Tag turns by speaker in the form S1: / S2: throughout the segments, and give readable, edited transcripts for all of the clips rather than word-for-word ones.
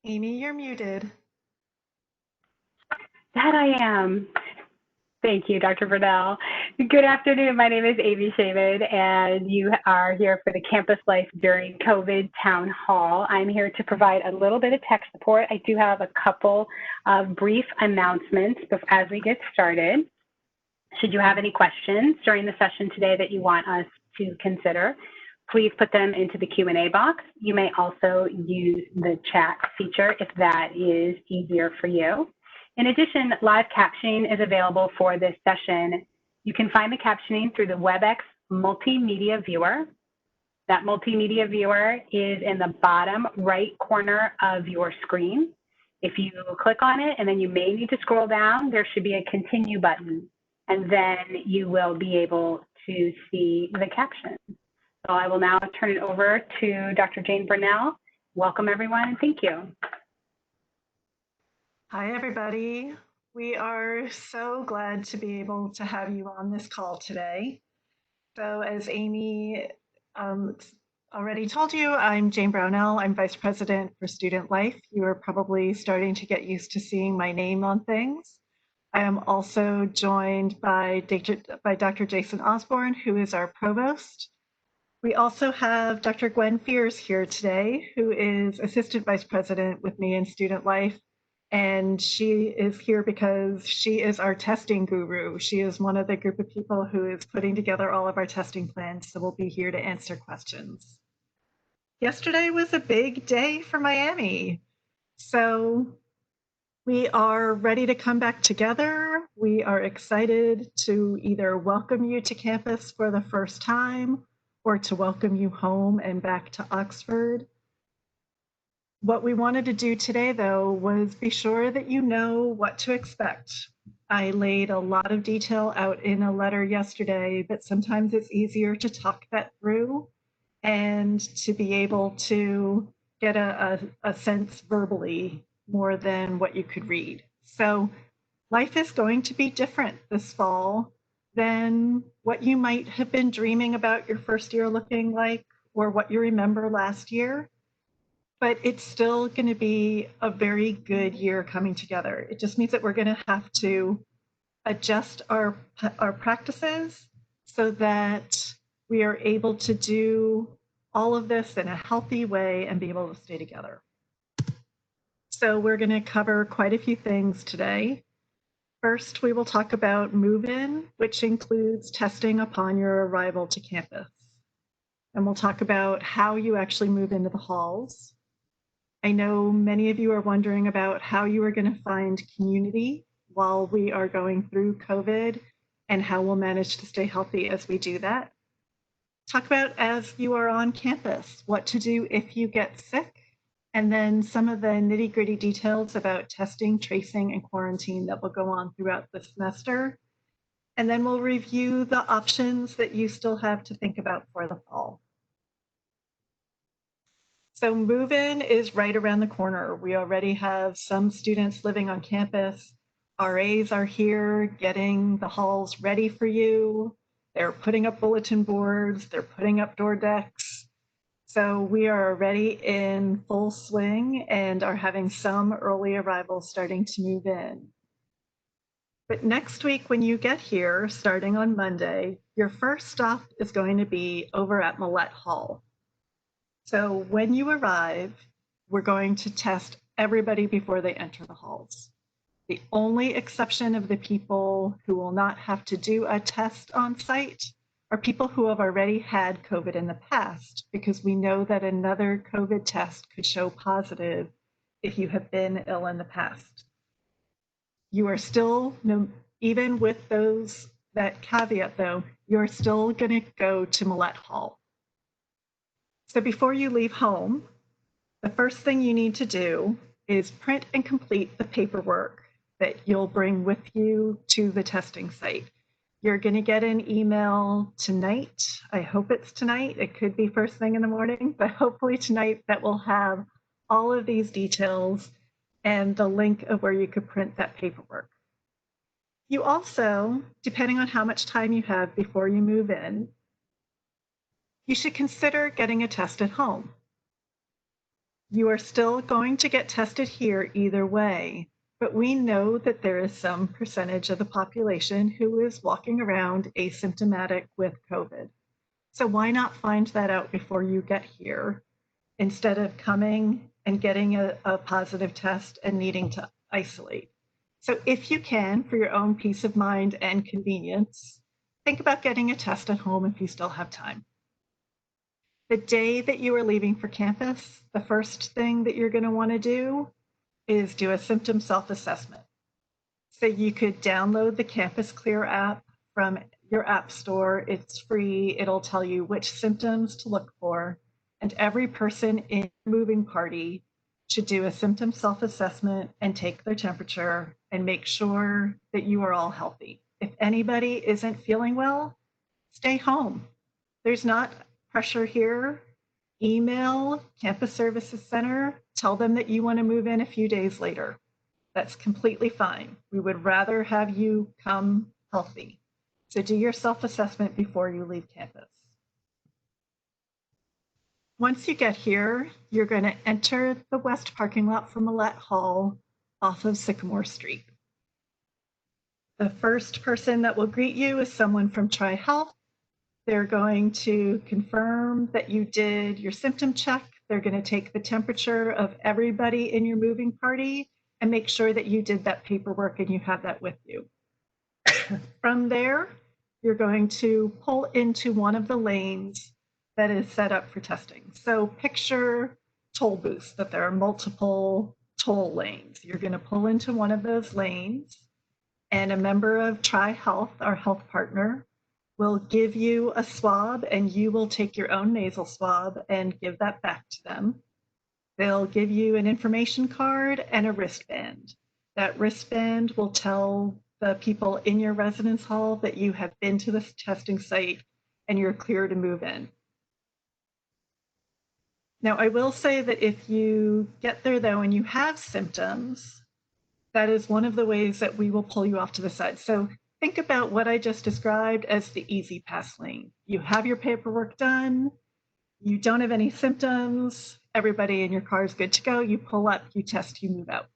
S1: Amy, you're muted.
S2: That I am. Thank you, Dr. Brownell. Good afternoon. My name is Amy Shaman, and you are here for the Campus Life During COVID Town Hall. I'm here to provide a little bit of tech support. I do have a couple of brief announcements as we get started. Should you have any questions during the session today that you want us to consider, please put them into the Q&A box. You may also use the chat feature if that is easier for you. In addition, live captioning is available for this session. You can find the captioning through the WebEx multimedia viewer. That multimedia viewer is in the bottom right corner of your screen. If you click on it, and then you may need to scroll down, there should be a continue button, and then you will be able to see the caption. So I will now turn it over to Dr. Jayne Brownell. Welcome, everyone, and thank you.
S1: Hi, everybody. We are so glad to be able to have you on this call today. So as Amy already told you, I'm Jayne Brownell. I'm Vice President for Student Life. You are probably starting to get used to seeing my name on things. I am also joined by Dr. Jason Osborne, who is our provost. We also have Dr. Gwen here today, who is Assistant Vice President with me in Student Life. And she is here because she is our testing guru. She is one of the group of people who is putting together all of our testing plans, so we'll be here to answer questions. Yesterday was a big day for Miami. So we are ready to come back together. We are excited to either welcome you to campus for the first time or to welcome you home and back to Oxford. What we wanted to do today, though, was be sure that you know what to expect. I laid a lot of detail out in a letter yesterday, but sometimes it's easier to talk that through and to be able to get a sense verbally more than what you could read. So life is going to be different this fall than what you might have been dreaming about your first year looking like or what you remember last year. But it's still going to be a very good year coming together. It just means that we're going to have to adjust our practices so that we are able to do all of this in a healthy way and be able to stay together. So we're going to cover quite a few things today. First, we will talk about move-in, which includes testing upon your arrival to campus. And we'll talk about how you actually move into the halls. I know many of you are wondering about how you are going to find community while we are going through COVID and how we'll manage to stay healthy as we do that. Talk about as you are on campus, what to do if you get sick, and then some of the nitty-gritty details about testing, tracing, and quarantine that will go on throughout the semester. And then we'll review the options that you still have to think about for the fall. So move-in is right around the corner. We already have some students living on campus. RAs are here getting the halls ready for you. They're putting up bulletin boards. They're putting up door decks. So we are already in full swing and are having some early arrivals starting to move in. But next week when you get here, starting on Monday, your first stop is going to be over at Millett Hall. So when you arrive, we're going to test everybody before they enter the halls. The only exception of the people who will not have to do a test on site are people who have already had COVID in the past, because we know that another COVID test could show positive if you have been ill in the past. You are still, even with that caveat though, you're still going to go to Millett Hall. So before you leave home, the first thing you need to do is print and complete the paperwork that you'll bring with you to the testing site. You're going to get an email tonight. I hope it's tonight. It could be first thing in the morning, but hopefully tonight that will have all of these details and the link of where you could print that paperwork. You also, depending on how much time you have before you move in, you should consider getting a test at home. You are still going to get tested here either way, but we know that there is some percentage of the population who is walking around asymptomatic with COVID. So why not find that out before you get here instead of coming and getting a positive test and needing to isolate? So if you can, for your own peace of mind and convenience, think about getting a test at home if you still have time. The day that you are leaving for campus, the first thing that you're going to want to do is do a symptom self-assessment. So you could download the Campus Clear app from your app store. It's free. It'll tell you which symptoms to look for. And every person in your moving party should do a symptom self-assessment and take their temperature and make sure that you are all healthy. If anybody isn't feeling well, stay home. There's not pressure here. Email Campus Services Center, tell them that you want to move in a few days later. That's completely fine. We would rather have you come healthy. So do your self-assessment before you leave campus. Once you get here, you're going to enter the west parking lot from Millette Hall off of Sycamore Street. The first person that will greet you is someone from TriHealth. They're going to confirm that you did your symptom check. They're going to take the temperature of everybody in your moving party and make sure that you did that paperwork and you have that with you. From there, you're going to pull into one of the lanes that is set up for testing. So picture toll booths, that there are multiple toll lanes. You're going to pull into one of those lanes, and a member of TriHealth, our health partner, will give you a swab, and you will take your own nasal swab and give that back to them. They'll give you an information card and a wristband. That wristband will tell the people in your residence hall that you have been to this testing site and you're clear to move in. Now, I will say that if you get there, though, and you have symptoms, that is one of the ways that we will pull you off to the side. So think about what I just described as the easy pass lane. You have your paperwork done, you don't have any symptoms, everybody in your car is good to go, you pull up, you test, you move out.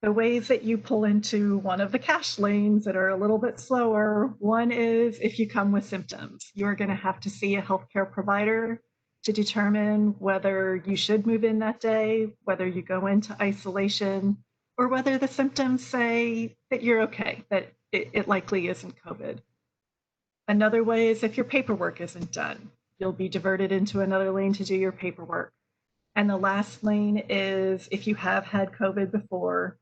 S1: The ways that you pull into one of the cash lanes that are a little bit slower, one is if you come with symptoms. You're going to have to see a healthcare provider to determine whether you should move in that day, whether you go into isolation, or whether the symptoms say that you're okay, that it likely isn't COVID. Another way is if your paperwork isn't done. You'll be diverted into another lane to do your paperwork. And the last lane is if you have had COVID before,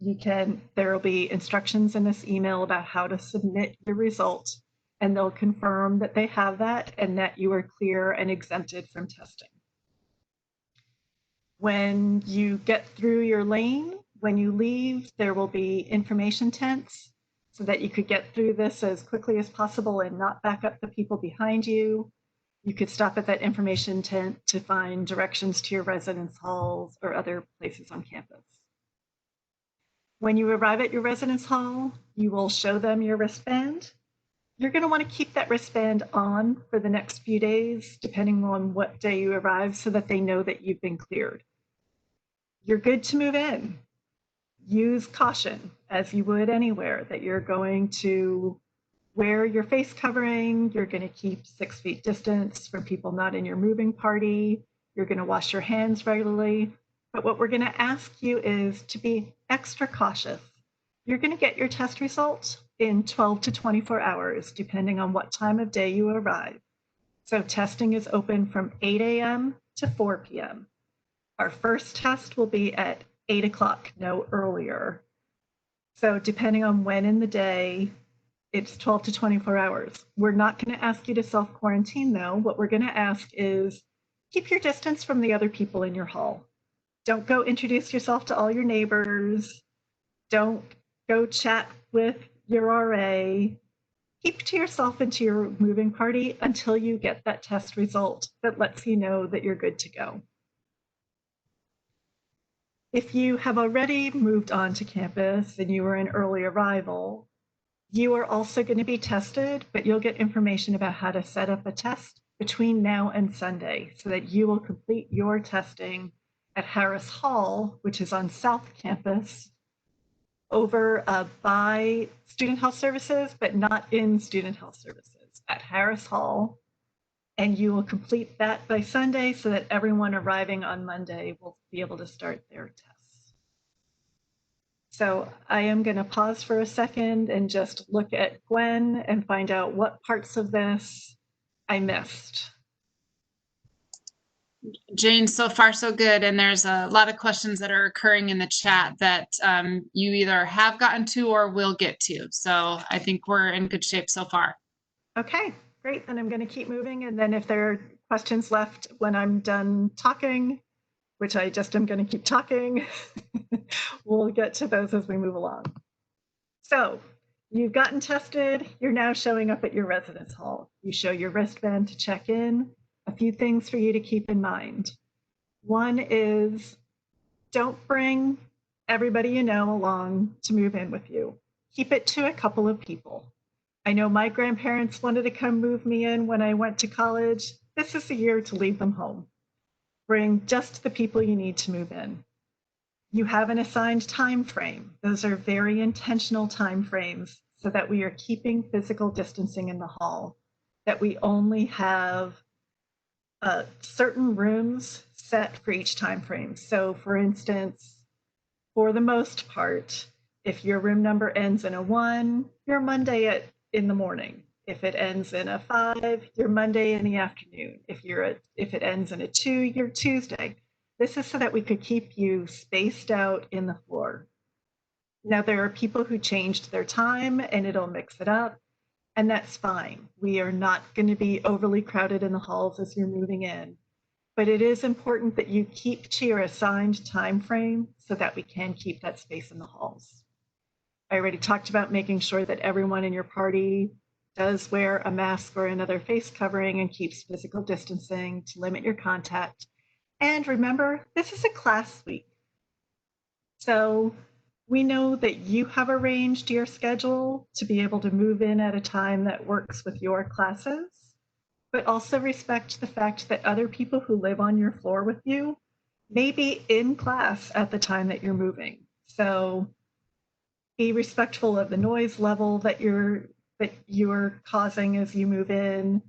S1: there will be instructions in this email about how to submit your results, and they'll confirm that they have that and that you are clear and exempted from testing. When you get through your lane, when you leave, there will be information tents so that you could get through this as quickly as possible and not back up the people behind you. You could stop at that information tent to find directions to your residence halls or other places on campus. When you arrive at your residence hall, you will show them your wristband. You're going to want to keep that wristband on for the next few days, depending on what day you arrive, so that they know that you've been cleared. You're good to move in. Use caution, as you would anywhere, that you're going to wear your face covering, you're going to keep 6 feet distance from people not in your moving party, you're going to wash your hands regularly. But what we're going to ask you is to be extra cautious. You're going to get your test results in 12 to 24 hours, depending on what time of day you arrive. So testing is open from 8 a.m. to 4 p.m. Our first test will be at 8 o'clock, no earlier. So depending on when in the day, it's 12 to 24 hours. We're not going to ask you to self-quarantine, though. What we're going to ask is keep your distance from the other people in your hall. Don't go introduce yourself to all your neighbors. Don't go chat with your RA. Keep to yourself and to your moving party until you get that test result that lets you know that you're good to go. If you have already moved on to campus and you were an early arrival, you are also going to be tested, but you'll get information about how to set up a test between now and Sunday so that you will complete your testing at Harris Hall, which is on South Campus, over by Student Health Services, but not in Student Health Services, at Harris Hall. And you will complete that by Sunday so that everyone arriving on Monday will be able to start their tests. So I am going to pause for a second and just look at Gwen and find out what parts of this I missed.
S3: Jayne, so far so good. And there's a lot of questions that are occurring in the chat that you either have gotten to or will get to. So I think we're in good shape so far.
S1: Okay, great. Then I'm going to keep moving. And then if there are questions left when I'm done talking, which I just am going to keep talking, we'll get to those as we move along. So you've gotten tested. You're now showing up at your residence hall. You show your wristband to check in. A few things for you to keep in mind. One is don't bring everybody you know along to move in with you. Keep it to a couple of people. I know my grandparents wanted to come move me in when I went to college. This is the year to leave them home. Bring just the people you need to move in. You have an assigned time frame. Those are very intentional time frames so that we are keeping physical distancing in the hall, that we only have certain rooms set for each time frame. So for instance, for the most part, if your room number ends in a 1, you're Monday in the morning. If it ends in a 5, you're Monday in the afternoon. If it ends in a 2, you're Tuesday. This is so that we could keep you spaced out in the floor. Now there are people who changed their time and it'll mix it up, and that's fine. We are not going to be overly crowded in the halls as you're moving in, but it is important that you keep to your assigned time frame so that we can keep that space in the halls. I already talked about making sure that everyone in your party does wear a mask or another face covering and keeps physical distancing to limit your contact. And remember, this is a class week. So we know that you have arranged your schedule to be able to move in at a time that works with your classes, but also respect the fact that other people who live on your floor with you may be in class at the time that you're moving. So be respectful of the noise level that you're causing as you move in,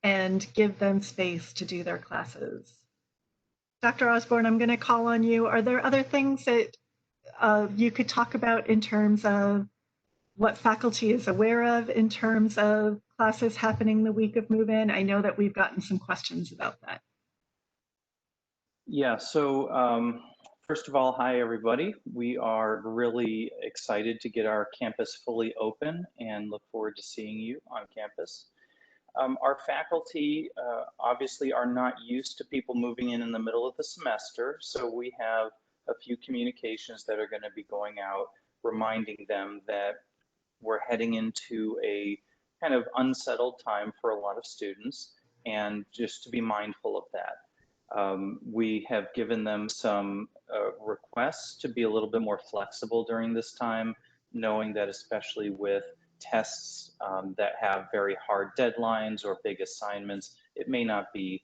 S1: and give them space to do their classes. Dr. Osborne, I'm going to call on you. Are there other things that you could talk about in terms of what faculty is aware of in terms of classes happening the week of move-in? I know that we've gotten some questions about that.
S4: Yeah, so first of all, hi everybody. We are really excited to get our campus fully open and look forward to seeing you on campus. Our faculty obviously are not used to people moving in the middle of the semester, so we have a few communications that are going to be going out reminding them that we're heading into a kind of unsettled time for a lot of students, and just to be mindful of that. We have given them some requests to be a little bit more flexible during this time, knowing that especially with tests that have very hard deadlines or big assignments, it may not be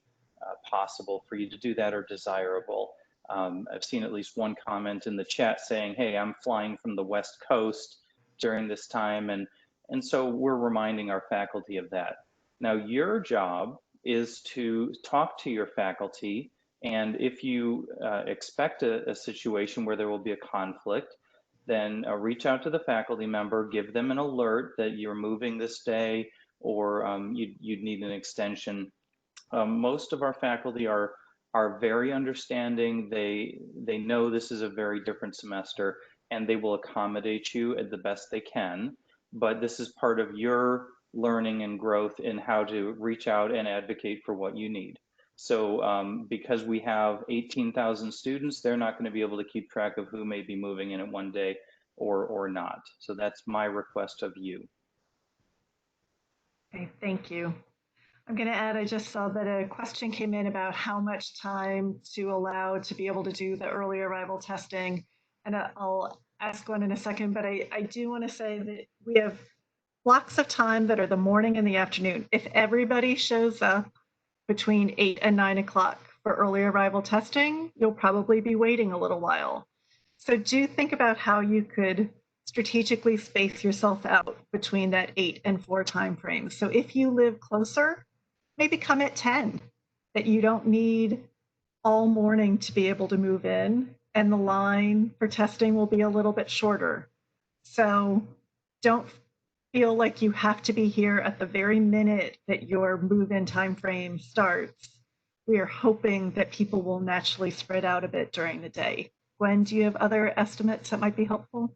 S4: possible for you to do that or desirable. I've seen at least one comment in the chat saying, hey, I'm flying from the West Coast during this time, and so we're reminding our faculty of that. Now, your job is to talk to your faculty, and if you expect a situation where there will be a conflict, then reach out to the faculty member, give them an alert that you're moving this day, or you'd need an extension. Most of our faculty are very understanding. They know this is a very different semester, and they will accommodate you at the best they can. But this is part of your learning and growth in how to reach out and advocate for what you need. So because we have 18,000 students, they're not going to be able to keep track of who may be moving in at one day or not. So that's my request of you.
S1: Okay, thank you. I'm going to add, I just saw that a question came in about how much time to allow to be able to do the early arrival testing. And I'll ask Gwen in a second, but I do want to say that we have blocks of time that are the morning and the afternoon. If everybody shows up between 8 and 9 o'clock for early arrival testing, you'll probably be waiting a little while. So do think about how you could strategically space yourself out between that 8 and 4 timeframe. So if you live closer, maybe come at 10, that you don't need all morning to be able to move in, and the line for testing will be a little bit shorter. So don't feel like you have to be here at the very minute that your move-in timeframe starts. We are hoping that people will naturally spread out a bit during the day. Gwen, do you have other estimates that might be helpful?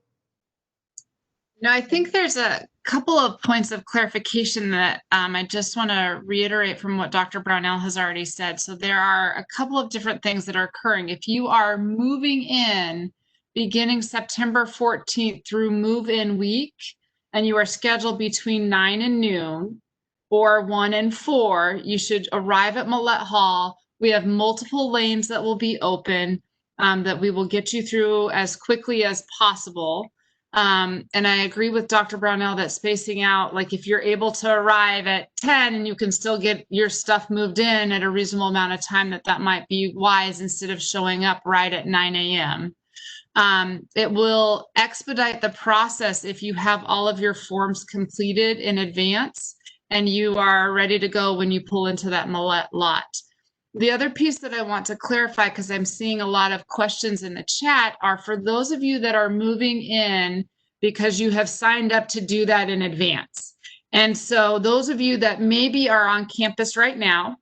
S3: No, I think there's a couple of points of clarification that I just want to reiterate from what Dr. Brownell has already said. So there are a couple of different things that are occurring. If you are moving in beginning September 14th through move-in week, and you are scheduled between 9 and noon or 1 and 4, you should arrive at Millette Hall. We have multiple lanes that will be open that we will get you through as quickly as possible. And I agree with Dr. Brownell that spacing out, like if you're able to arrive at 10 and you can still get your stuff moved in at a reasonable amount of time, that might be wise instead of showing up right at 9 a.m. It will expedite the process if you have all of your forms completed in advance and you are ready to go when you pull into that Millette lot. The other piece that I want to clarify, because I'm seeing a lot of questions in the chat, are for those of you that are moving in because you have signed up to do that in advance. And so those of you that maybe are on campus right now,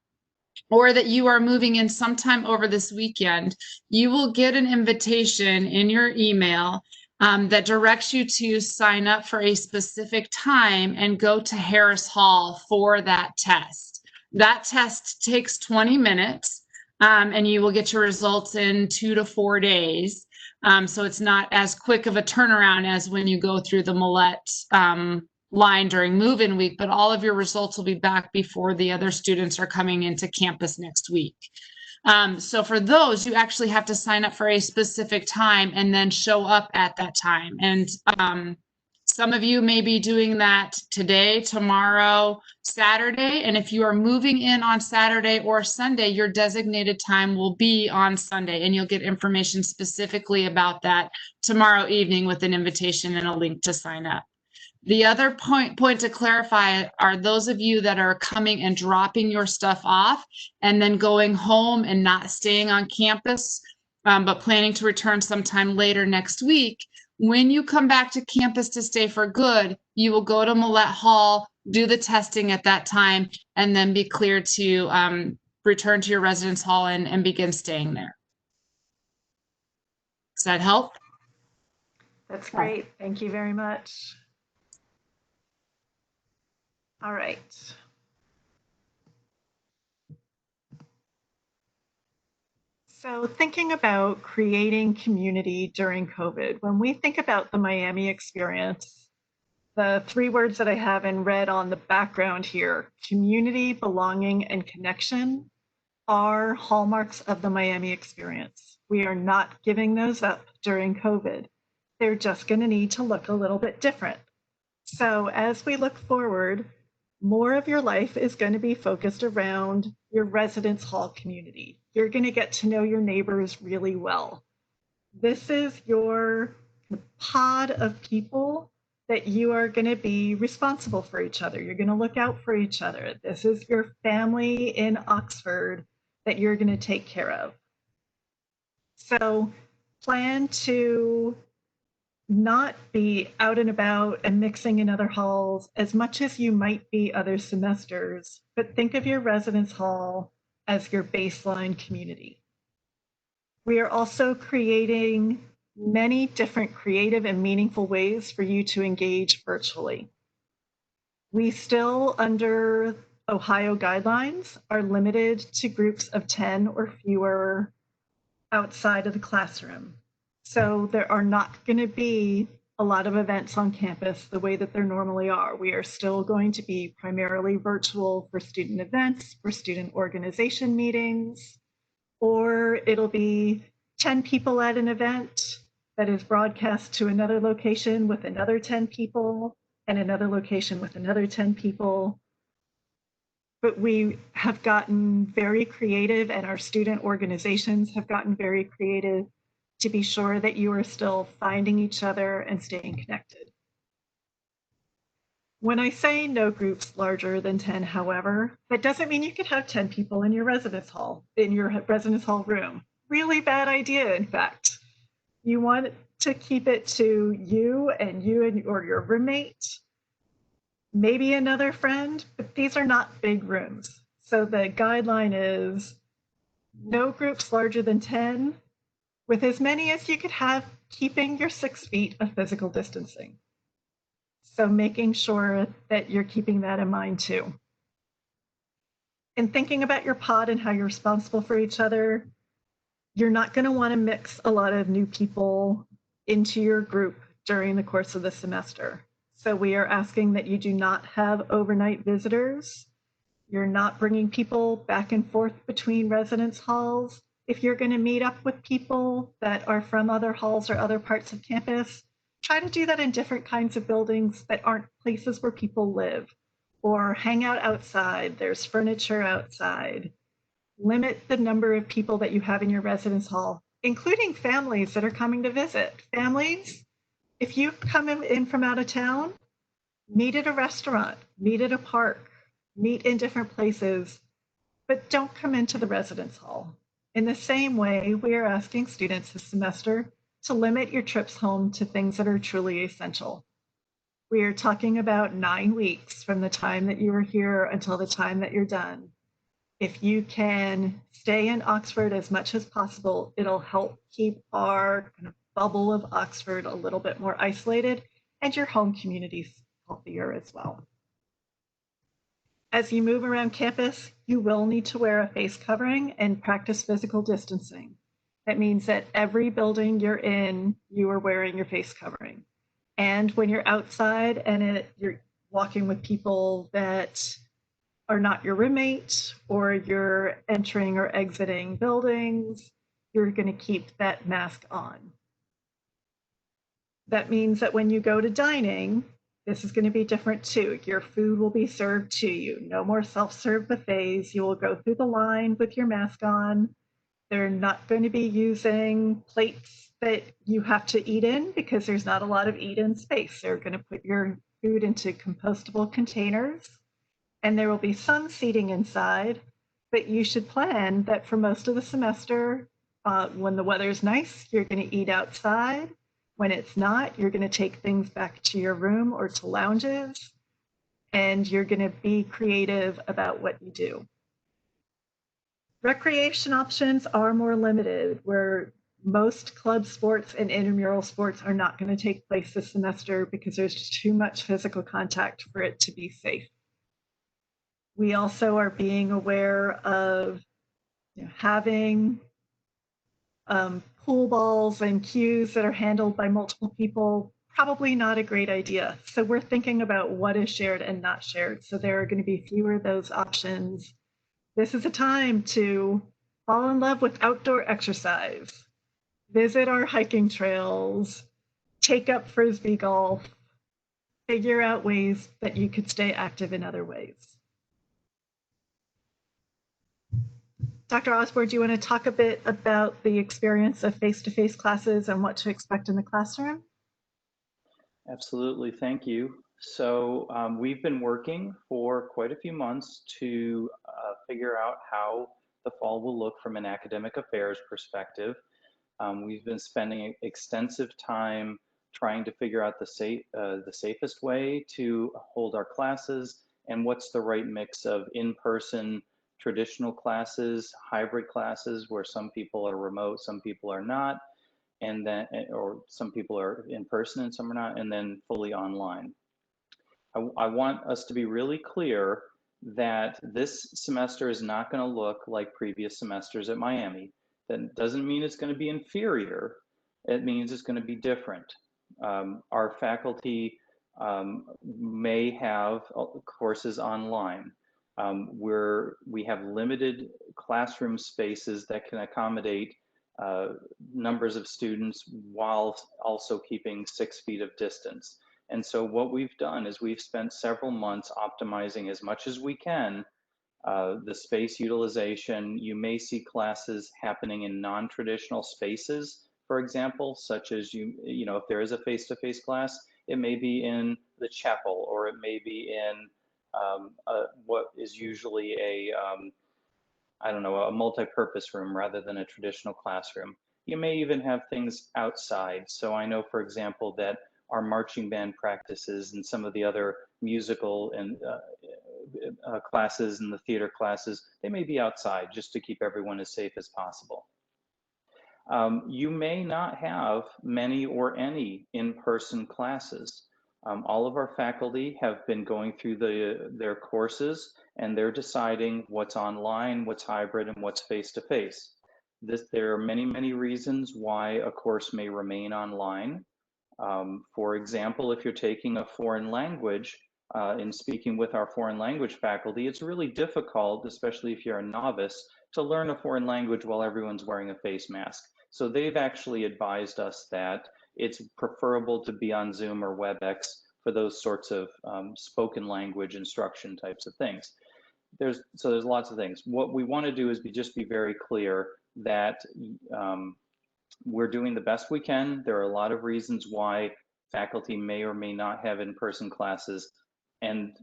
S3: or that you are moving in sometime over this weekend, you will get an invitation in your email that directs you to sign up for a specific time and go to Harris Hall for that test. That test takes 20 minutes and you will get your results in 2 to 4 days. So it's not as quick of a turnaround as when you go through the Millette line during move-in week, but all of your results will be back before the other students are coming into campus next week. So for those, you actually have to sign up for a specific time and then show up at that time. And some of you may be doing that today, tomorrow, Saturday. And if you are moving in on Saturday or Sunday, your designated time will be on Sunday, and you'll get information specifically about that tomorrow evening with an invitation and a link to sign up. The other point to clarify are those of you that are coming and dropping your stuff off and then going home and not staying on campus, but planning to return sometime later next week. When you come back to campus to stay for good, you will go to Millette Hall, do the testing at that time, and then be cleared to return to your residence hall and begin staying there. Does that help?
S1: That's great. Thank you very much. All right. So thinking about creating community during COVID, when we think about the Miami experience, the 3 words that I have in red on the background here, community, belonging, and connection, are hallmarks of the Miami experience. We are not giving those up during COVID. They're just going to need to look a little bit different. So as we look forward, more of your life is going to be focused around your residence hall community. You're going to get to know your neighbors really well. This is your pod of people that you are going to be responsible for each other. You're going to look out for each other. This is your family in Oxford that you're going to take care of. So plan to not be out and about and mixing in other halls as much as you might be other semesters, but think of your residence hall as your baseline community. We are also creating many different creative and meaningful ways for you to engage virtually. We still, under Ohio guidelines, are limited to groups of 10 or fewer outside of the classroom. So there are not going to be a lot of events on campus the way that there normally are. We are still going to be primarily virtual for student events, for student organization meetings, or it'll be 10 people at an event that is broadcast to another location with another 10 people and another location with another 10 people. but we have gotten very creative, and our student organizations have gotten very creative to be sure that you are still finding each other and staying connected. When I say no groups larger than 10, however, that doesn't mean you could have 10 people in your residence hall room. Really bad idea, in fact. You want to keep it to you or your roommate, maybe another friend, but these are not big rooms. So the guideline is no groups larger than 10, with as many as you could have, keeping your 6 feet of physical distancing. So making sure that you're keeping that in mind too. In thinking about your pod and how you're responsible for each other, you're not going to want to mix a lot of new people into your group during the course of the semester. So we are asking that you do not have overnight visitors. You're not bringing people back and forth between residence halls. If you're going to meet up with people that are from other halls or other parts of campus, try to do that in different kinds of buildings that aren't places where people live, or hang out outside. There's furniture outside. Limit the number of people that you have in your residence hall, including families that are coming to visit. Families, if you come in from out of town, meet at a restaurant, meet at a park, meet in different places, but don't come into the residence hall. In the same way, we are asking students this semester to limit your trips home to things that are truly essential. We are talking about 9 weeks from the time that you are here until the time that you're done. If you can stay in Oxford as much as possible, it'll help keep our kind of bubble of Oxford a little bit more isolated and your home communities healthier as well. As you move around campus, you will need to wear a face covering and practice physical distancing. That means that every building you're in, you are wearing your face covering. And when you're outside and you're walking with people that are not your roommate, or you're entering or exiting buildings, you're going to keep that mask on. That means that when you go to dining, this is going to be different too. Your food will be served to you. No more self-serve buffets. You will go through the line with your mask on. They're not going to be using plates that you have to eat in because there's not a lot of eat-in space. They're going to put your food into compostable containers, and there will be some seating inside, but you should plan that for most of the semester, when the weather's nice, you're going to eat outside. When it's not, you're going to take things back to your room or to lounges, and you're going to be creative about what you do. Recreation options are more limited, where most club sports and intramural sports are not going to take place this semester because there's just too much physical contact for it to be safe. We also are being aware of having pool balls and cues that are handled by multiple people, probably not a great idea. So we're thinking about what is shared and not shared. So there are going to be fewer of those options. This is a time to fall in love with outdoor exercise, visit our hiking trails, take up Frisbee golf, figure out ways that you could stay active in other ways. Dr. Osborne, do you want to talk a bit about the experience of face-to-face classes and what to expect in the classroom?
S4: Absolutely, thank you. So we've been working for quite a few months to figure out how the fall will look from an academic affairs perspective. We've been spending extensive time trying to figure out the safest way to hold our classes and what's the right mix of in-person traditional classes, hybrid classes where some people are remote, some people are not, and then, or some people are in person and some are not, and then fully online. I want us to be really clear that this semester is not going to look like previous semesters at Miami. That doesn't mean it's going to be inferior. It means it's going to be different. Our faculty may have courses online. We have limited classroom spaces that can accommodate numbers of students while also keeping 6 feet of distance. And so what we've done is we've spent several months optimizing as much as we can the space utilization. You may see classes happening in non-traditional spaces, for example, such as if there is a face-to-face class, it may be in the chapel, or it may be in what is usually I don't know, a multi-purpose room rather than a traditional classroom. You may even have things outside. So I know, for example, that our marching band practices and some of the other musical and classes and the theater classes, they may be outside just to keep everyone as safe as possible. You may not have many or any in-person classes. All of our faculty have been going through their courses, and they're deciding what's online, what's hybrid, and what's face-to-face. There are many, many reasons why a course may remain online. For example, if you're taking a foreign language, in speaking with our foreign language faculty, it's really difficult, especially if you're a novice, to learn a foreign language while everyone's wearing a face mask. So they've actually advised us that it's preferable to be on Zoom or WebEx for those sorts of spoken language instruction types of things. There's lots of things. What we want to do is just be very clear that we're doing the best we can. There are a lot of reasons why faculty may or may not have in-person classes, and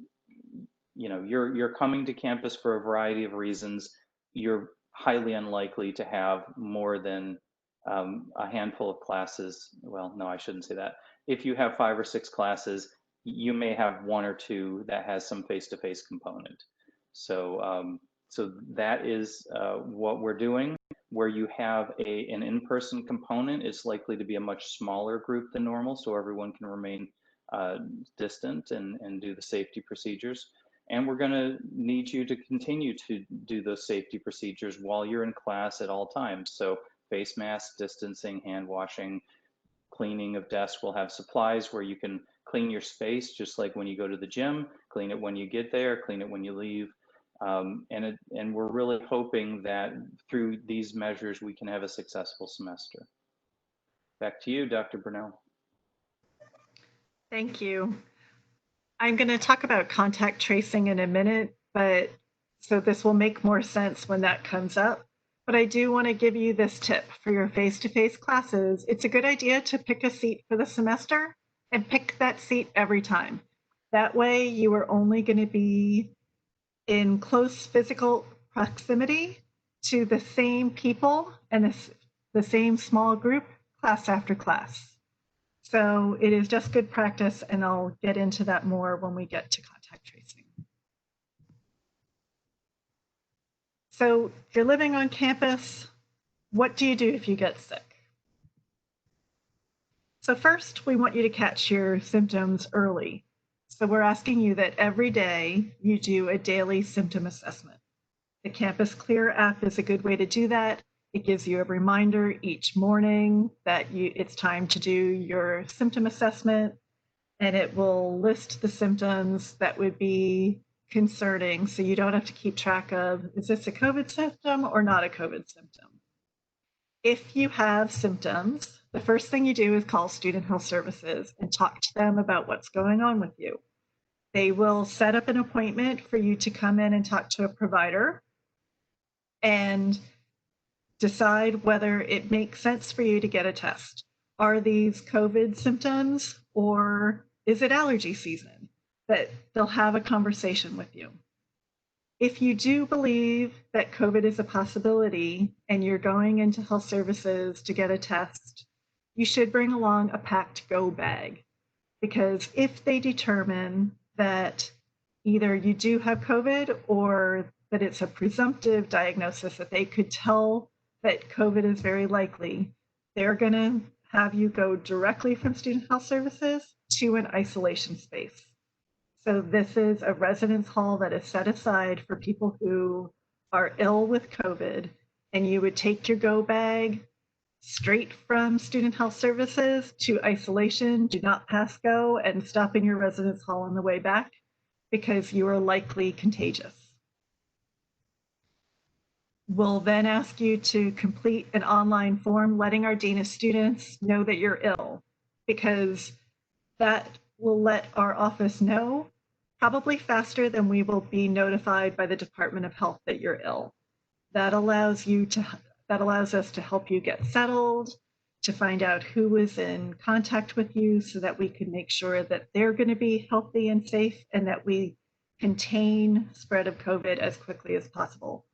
S4: you're coming to campus for a variety of reasons. You're highly unlikely to have more than a handful of classes. Well, no, I shouldn't say that. If you have 5 or 6 classes, you may have 1 or 2 that has some face-to-face component. So that is what we're doing. Where you have an in-person component, it's likely to be a much smaller group than normal, so everyone can remain distant and do the safety procedures. And we're going to need you to continue to do those safety procedures while you're in class at all times. So face masks, distancing, hand washing, cleaning of desks. We'll have supplies where you can clean your space, just like when you go to the gym, clean it when you get there, clean it when you leave. And we're really hoping that through these measures, we can have a successful semester. Back to you, Dr. Brownell.
S1: Thank you. I'm going to talk about contact tracing in a minute, but so this will make more sense when that comes up. But I do want to give you this tip for your face-to-face classes. It's a good idea to pick a seat for the semester and pick that seat every time. That way you are only going to be in close physical proximity to the same people and the same small group class after class. So it is just good practice, and I'll get into that more when we get to contact tracing. So if you're living on campus, what do you do if you get sick? So first, we want you to catch your symptoms early. So we're asking you that every day you do a daily symptom assessment. The Campus Clear app is a good way to do that. It gives you a reminder each morning that it's time to do your symptom assessment, and it will list the symptoms that would be concerning, so you don't have to keep track of, is this a COVID symptom or not a COVID symptom? If you have symptoms, the first thing you do is call Student Health Services and talk to them about what's going on with you. They will set up an appointment for you to come in and talk to a provider and decide whether it makes sense for you to get a test. Are these COVID symptoms, or is it allergy season? That they'll have a conversation with you. If you do believe that COVID is a possibility and you're going into health services to get a test, you should bring along a packed go bag, because if they determine that either you do have COVID or that it's a presumptive diagnosis that they could tell that COVID is very likely, they're going to have you go directly from Student Health Services to an isolation space. So this is a residence hall that is set aside for people who are ill with COVID, and you would take your go bag straight from Student Health Services to isolation. Do not pass go and stop in your residence hall on the way back, because you are likely contagious. We'll then ask you to complete an online form letting our Dean of Students know that you're ill, because that will let our office know probably faster than we will be notified by the Department of Health that you're ill. That allows us to help you get settled, to find out who was in contact with you so that we can make sure that they're going to be healthy and safe and that we contain spread of COVID as quickly as possible.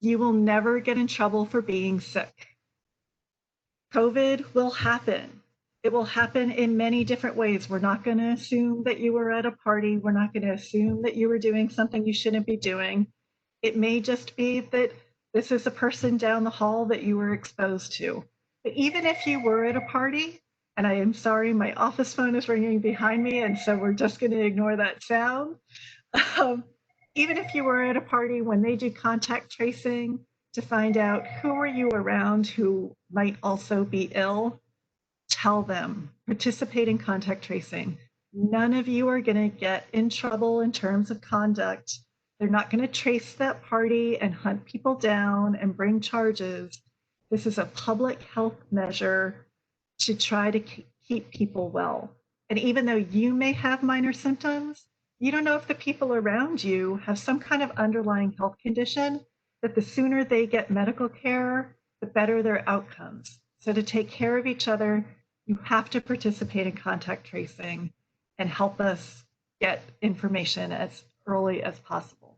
S1: You will never get in trouble for being sick. COVID will happen. It will happen in many different ways. We're not going to assume that you were at a party. We're not going to assume that you were doing something you shouldn't be doing. It may just be that this is a person down the hall that you were exposed to. But even if you were at a party, and I am sorry, my office phone is ringing behind me, and so we're just going to ignore that sound. Even if you were at a party, when they do contact tracing to find out who are you around who might also be ill, tell them, participate in contact tracing. None of you are going to get in trouble in terms of conduct. They're not going to trace that party and hunt people down and bring charges. This is a public health measure to try to keep people well. And even though you may have minor symptoms, you don't know if the people around you have some kind of underlying health condition that the sooner they get medical care, the better their outcomes. So to take care of each other, you have to participate in contact tracing and help us get information as early as possible.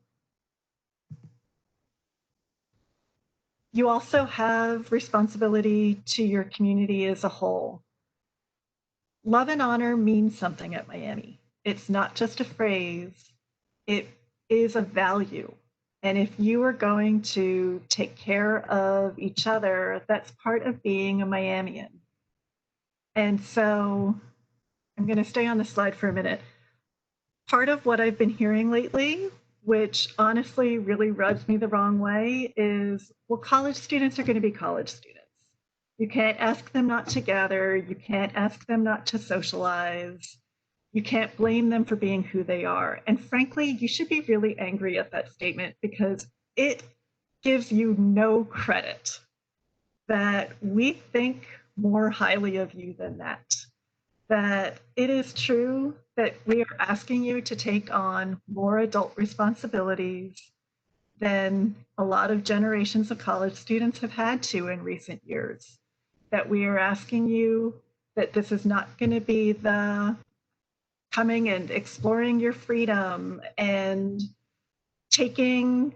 S1: You also have responsibility to your community as a whole. Love and honor means something at Miami. It's not just a phrase, it is a value. And if you are going to take care of each other, that's part of being a Miamian. And so I'm going to stay on this slide for a minute. Part of what I've been hearing lately, which honestly really rubs me the wrong way, is, well, college students are going to be college students. You can't ask them not to gather. You can't ask them not to socialize. You can't blame them for being who they are. And frankly, you should be really angry at that statement because it gives you no credit that we think more highly of you than that. That it is true that we are asking you to take on more adult responsibilities than a lot of generations of college students have had to in recent years. That we are asking you that this is not going to be the coming and exploring your freedom and taking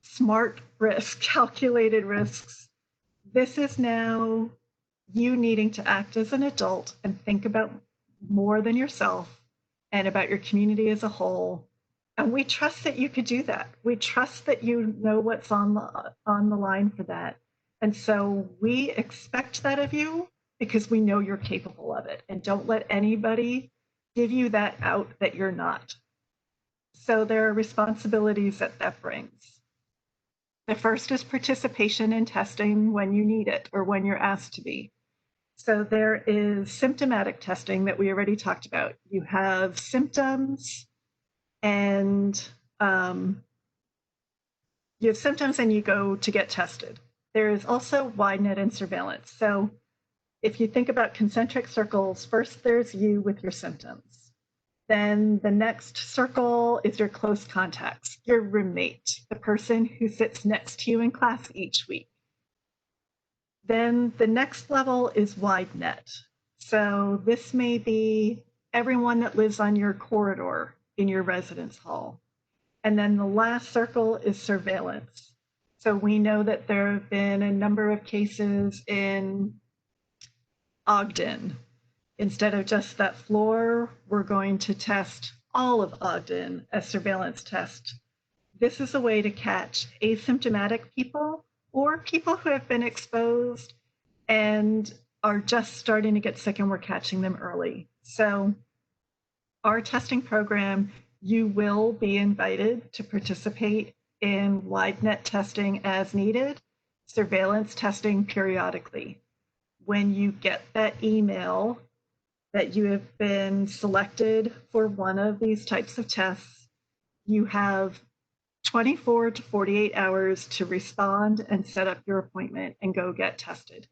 S1: smart risks, calculated risks. This is now you needing to act as an adult and think about more than yourself and about your community as a whole. And we trust that you could do that. We trust that you know what's on the line for that. And so we expect that of you because we know you're capable of it. And don't let anybody give you that out that you're not. So there are responsibilities that brings. The first is participation in testing when you need it or when you're asked to be. So there is symptomatic testing that we already talked about. You have symptoms and you go to get tested. There is also wide net and surveillance. So if you think about concentric circles, first there's you with your symptoms. Then the next circle is your close contacts, your roommate, the person who sits next to you in class each week. Then the next level is wide net. So this may be everyone that lives on your corridor in your residence hall. And then the last circle is surveillance. So we know that there have been a number of cases in Ogden. Instead of just that floor, we're going to test all of Ogden as surveillance test. This is a way to catch asymptomatic people or people who have been exposed and are just starting to get sick and we're catching them early. So our testing program, you will be invited to participate in wide net testing as needed, surveillance testing periodically. When you get that email that you have been selected for one of these types of tests, you have 24 to 48 hours to respond and set up your appointment and go get tested.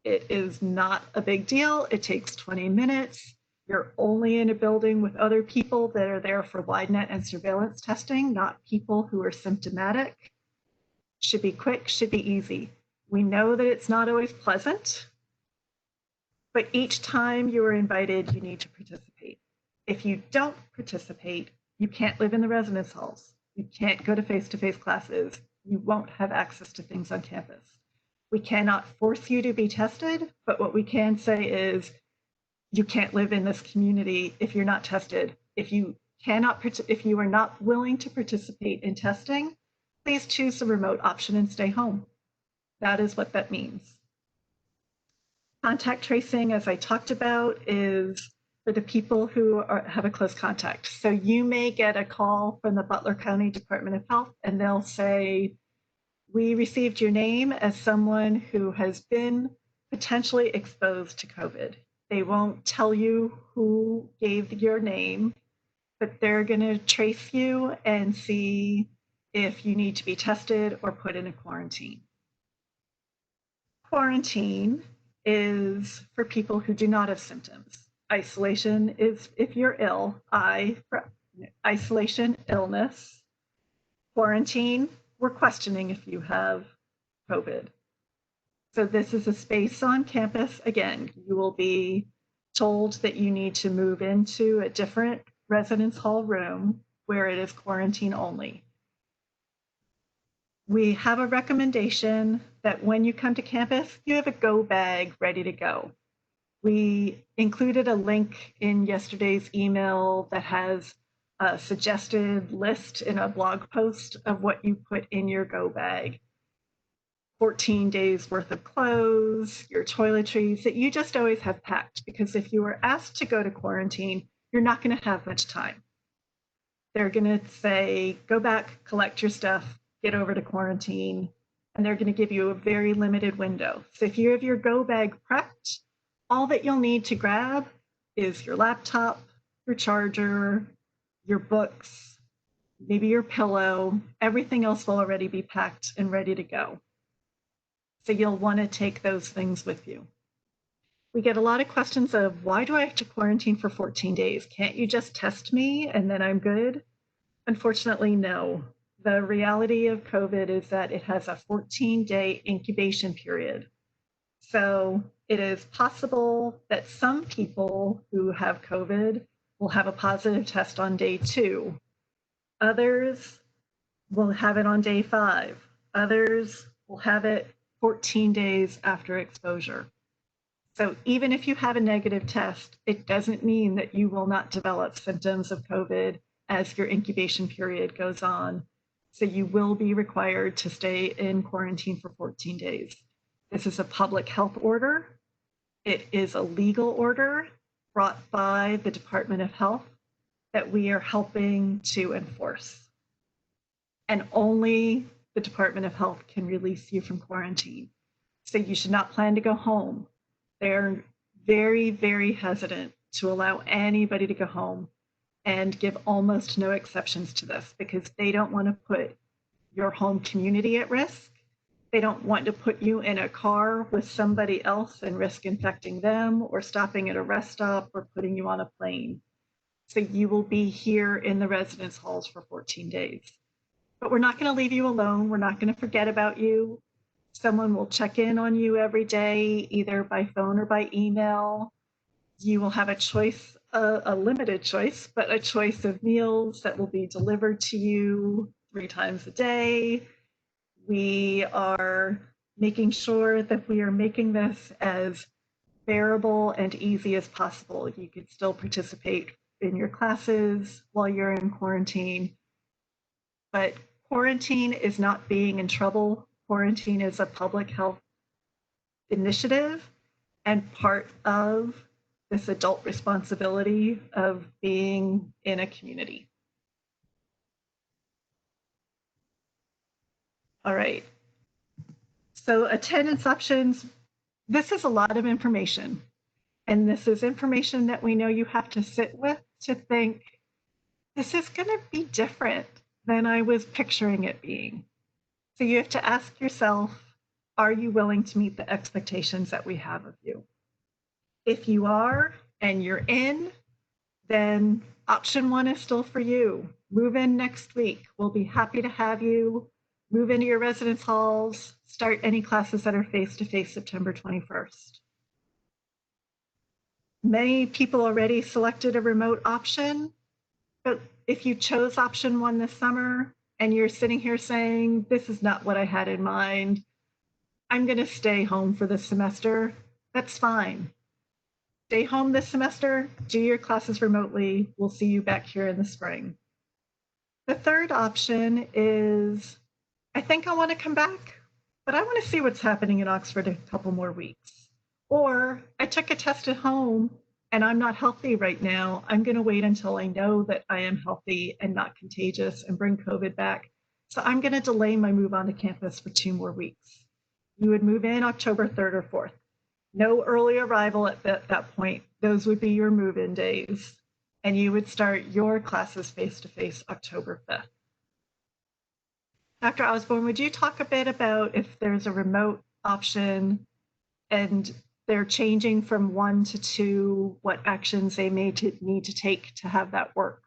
S1: It is not a big deal. It takes 20 minutes. You're only in a building with other people that are there for wide net and surveillance testing, not people who are symptomatic. Should be quick, should be easy. We know that it's not always pleasant, but each time you are invited, you need to participate. If you don't participate, you can't live in the residence halls. You can't go to face-to-face classes. You won't have access to things on campus. We cannot force you to be tested, but what we can say is you can't live in this community if you're not tested. If you are not willing to participate in testing, please choose the remote option and stay home. That is what that means. Contact tracing, as I talked about, is for the people who have a close contact. So you may get a call from the Butler County Department of Health, and they'll say, we received your name as someone who has been potentially exposed to COVID. They won't tell you who gave your name, but they're going to trace you and see if you need to be tested or put in a quarantine. Quarantine is for people who do not have symptoms. Isolation is if you're ill. For isolation, illness. Quarantine, we're questioning if you have COVID. So this is a space on campus. Again, you will be told that you need to move into a different residence hall room where it is quarantine only. We have a recommendation that when you come to campus, you have a go bag ready to go. We included a link in yesterday's email that has a suggested list in a blog post of what you put in your go bag. 14 days worth of clothes, your toiletries that you just always have packed, because if you were asked to go to quarantine, you're not going to have much time. They're going to say, go back, collect your stuff, get over to quarantine, and they're going to give you a very limited window. So if you have your go bag prepped, all that you'll need to grab is your laptop, your charger, your books, maybe your pillow. Everything else will already be packed and ready to go. So you'll want to take those things with you. We get a lot of questions of, why do I have to quarantine for 14 days? Can't you just test me and then I'm good? Unfortunately, no. The reality of COVID is that it has a 14-day incubation period. So it is possible that some people who have COVID will have a positive test on day 2. Others will have it on day 5. Others will have it 14 days after exposure. So even if you have a negative test, it doesn't mean that you will not develop symptoms of COVID as your incubation period goes on. So you will be required to stay in quarantine for 14 days. This is a public health order. It is a legal order brought by the Department of Health that we are helping to enforce. And only the Department of Health can release you from quarantine. So you should not plan to go home. They're very, very hesitant to allow anybody to go home and give almost no exceptions to this because they don't want to put your home community at risk. They don't want to put you in a car with somebody else and risk infecting them or stopping at a rest stop or putting you on a plane. So you will be here in the residence halls for 14 days. But we're not going to leave you alone. We're not going to forget about you. Someone will check in on you every day, either by phone or by email. You will have a choice, a limited choice, but a choice of meals that will be delivered to you 3 times a day. We are making sure that we are making this as bearable and easy as possible. You can still participate in your classes while you're in quarantine, but quarantine is not being in trouble. Quarantine is a public health initiative and part of this adult responsibility of being in a community. All right. So attendance options, this is a lot of information. And this is information that we know you have to sit with to think, this is going to be different than I was picturing it being. So you have to ask yourself, are you willing to meet the expectations that we have of you? If you are, and you're in, then option one is still for you. Move in next week. We'll be happy to have you. Move into your residence halls, start any classes that are face-to-face September 21st. Many people already selected a remote option, but if you chose option one this summer and you're sitting here saying, this is not what I had in mind, I'm going to stay home for this semester, that's fine. Stay home this semester, do your classes remotely. We'll see you back here in the spring. The third option is, I think I want to come back, but I want to see what's happening in Oxford a couple more weeks. Or I took a test at home and I'm not healthy right now. I'm going to wait until I know that I am healthy and not contagious and bring COVID back. So I'm going to delay my move onto campus for 2 more weeks. You would move in October 3rd or 4th. No early arrival at that point. Those would be your move-in days. And you would start your classes face-to-face October 5th. Dr. Osborne, would you talk a bit about if there's a remote option and they're changing from 1 to 2, what actions they may need to take to have that work?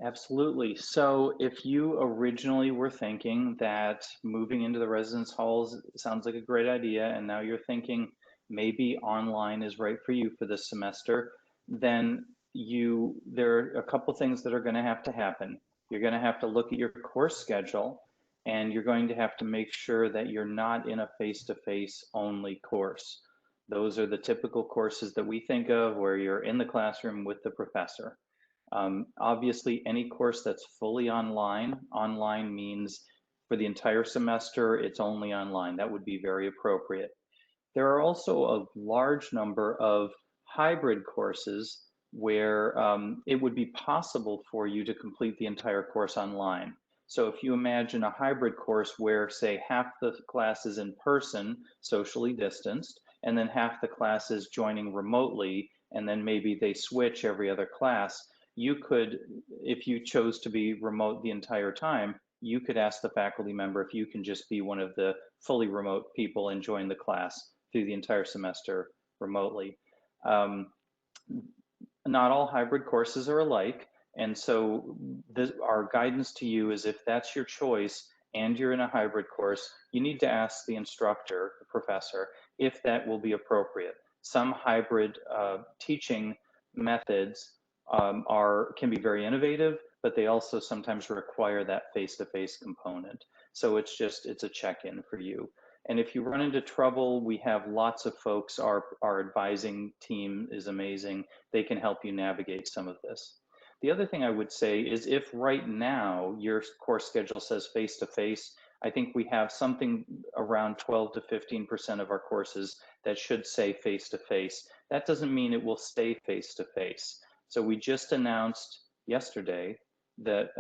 S4: Absolutely. So if you originally were thinking that moving into the residence halls sounds like a great idea, and now you're thinking maybe online is right for you for this semester, then there are a couple things that are going to have to happen. You're going to have to look at your course schedule, and you're going to have to make sure that you're not in a face-to-face only course. Those are the typical courses that we think of where you're in the classroom with the professor. Obviously, any course that's fully online means for the entire semester, it's only online. That would be very appropriate. There are also a large number of hybrid courses where it would be possible for you to complete the entire course online. So if you imagine a hybrid course where, say, half the class is in person, socially distanced, and then half the class is joining remotely, and then maybe they switch every other class, you could, if you chose to be remote the entire time, you could ask the faculty member if you can just be one of the fully remote people and join the class through the entire semester remotely. Not all hybrid courses are alike, and so our guidance to you is if that's your choice and you're in a hybrid course, you need to ask the instructor, the professor, if that will be appropriate. Some hybrid teaching methods can be very innovative, but they also sometimes require that face-to-face component. So it's a check-in for you. And if you run into trouble, we have lots of folks. Our advising team is amazing. They can help you navigate some of this. The other thing I would say is if right now your course schedule says face-to-face, I think we have something around 12 to 15% of our courses that should say face-to-face. That doesn't mean it will stay face-to-face. So we just announced yesterday that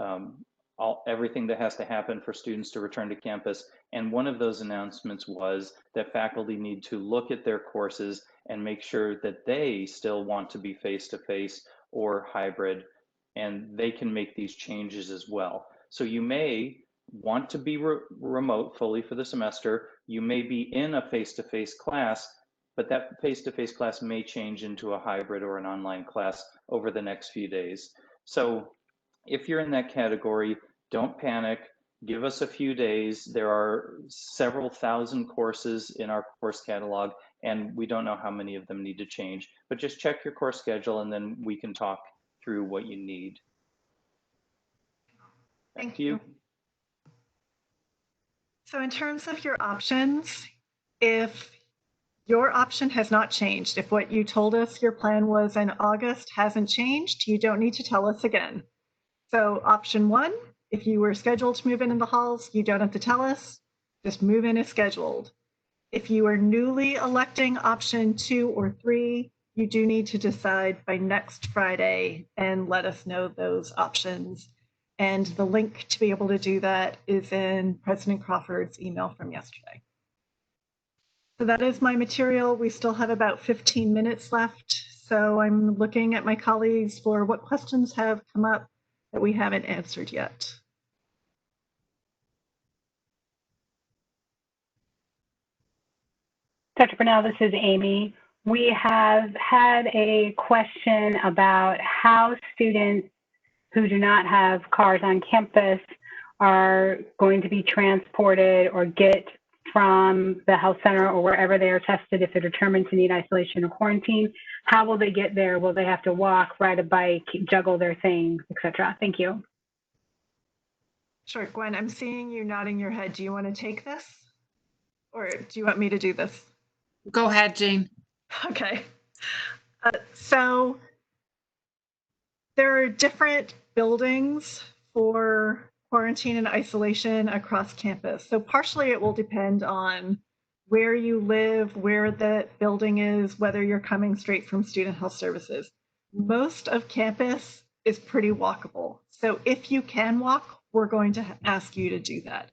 S4: everything that has to happen for students to return to campus. And one of those announcements was that faculty need to look at their courses and make sure that they still want to be face-to-face or hybrid, and they can make these changes as well. So you may want to be remote fully for the semester. You may be in a face-to-face class, but that face-to-face class may change into a hybrid or an online class over the next few days. So if you're in that category, don't panic. Give us a few days. There are several thousand courses in our course catalog, and we don't know how many of them need to change. But just check your course schedule, and then we can talk through what you need.
S1: Thank you. So in terms of your options, if your option has not changed, if what you told us your plan was in August hasn't changed, you don't need to tell us again. So option one, if you were scheduled to move in the halls, you don't have to tell us, just move in as scheduled. If you are newly electing option 2 or 3, you do need to decide by next Friday and let us know those options. And the link to be able to do that is in President Crawford's email from yesterday. So that is my material. We still have about 15 minutes left. So I'm looking at my colleagues for what questions have come up that we haven't answered yet.
S2: Dr. Brownell, this is Amy. We have had a question about how students who do not have cars on campus are going to be transported or get from the health center or wherever they are tested if they're determined to need isolation or quarantine. How will they get there? Will they have to walk, ride a bike, juggle their things, etc.? Thank you.
S1: Sure, Gwen, I'm seeing you nodding your head. Do you want to take this? Or do you want me to do this?
S3: Go ahead, Jayne.
S1: Okay. So there are different buildings for quarantine and isolation across campus. So partially it will depend on where you live, where the building is, whether you're coming straight from Student Health Services. Most of campus is pretty walkable. So if you can walk, we're going to ask you to do that.